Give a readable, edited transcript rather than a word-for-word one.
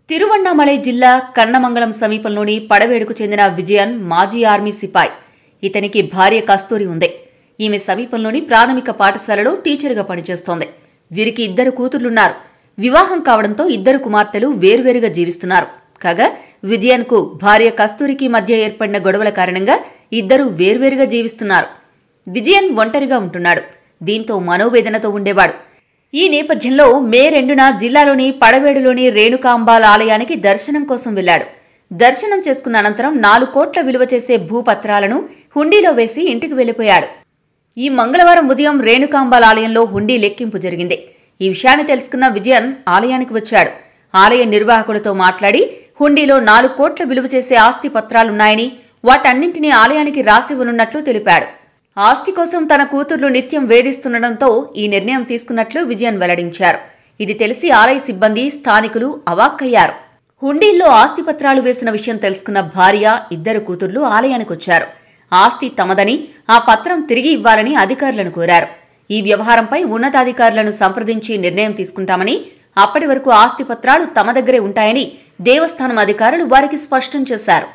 తిరువణ్ణామలై జిల్లా కన్నమంగళం సమీపంలోని పడవేడుకు చెందిన విజయన్ మాజీ ఆర్మీ సిపాయి. ఇతనికి భార్య కస్తూరి ఉంది. ఈమె సమీపంలోని ప్రాథమిక పాఠశాలలో టీచర్గా పనిచేస్తోంది. వీరికి 2 కూతుర్లున్నారు. వివాహం కావడంతో 2 కుమార్తెలు వేర్వేరుగా జీవిస్తున్నారు. కాగా విజయన్కు భార్య కస్తూరికి మధ్య ఏర్పడిన గొడవల కారణంగా 2 వేర్వేరుగా జీవిస్తున్నారు. విజయన్ ఒంటరిగా ఉంటున్నాడు. దీంతో మనోవేదనతో ఉండేవాడు. ఈ నేపథ్యంలో మే 2న జిల్లాలోని పడవేడులోని రేణుకాంబాల ఆలయానికి దర్శనం కోసం వెళ్లాడు. దర్శనం చేసుకున్న అనంతరం 4 కోట్ల విలువ చేసే భూపత్రాలను హుండీలో వేసి ఇంటికి వెళ్లిపోయాడు. ఈ మంగళవారం ఉదయం రేణుకాంబాల ఆలయంలో హుండీ లెక్కింపు జరిగింది. ఈ విషయాన్ని తెలుసుకున్న విజయన్ ఆలయానికి వచ్చాడు. ఆలయ నిర్వాహకులతో మాట్లాడి హుండీలో 4 కోట్ల విలువ చేసే ఆస్తి పత్రాలున్నాయని, వాటన్నింటినీ ఆలయానికి రాసివ్వనున్నట్లు తెలిపాడు. ఆస్తి కోసం తన కూతుర్లు నిత్యం వేధిస్తుండటంతో ఈ నిర్ణయం తీసుకున్నట్లు విజయన్ వెల్లడించారు. ఇది తెలిసి ఆలయ సిబ్బంది, స్థానికులు అవాక్కయ్యారు. హుండీల్లో ఆస్తిపత్రాలు వేసిన విషయం తెలుసుకున్న భార్య, 2 కూతుర్లు ఆలయానికొచ్చారు. ఆస్తి తమదని, ఆ పత్రం తిరిగి ఇవ్వాలని అధికారులను కోరారు. ఈ వ్యవహారంపై ఉన్నతాధికారులను సంప్రదించి నిర్ణయం తీసుకుంటామని, అప్పటి వరకు ఆస్తిపత్రాలు తమ దగ్గరే ఉంటాయని దేవస్థానం అధికారులు వారికి స్పష్టం చేశారు.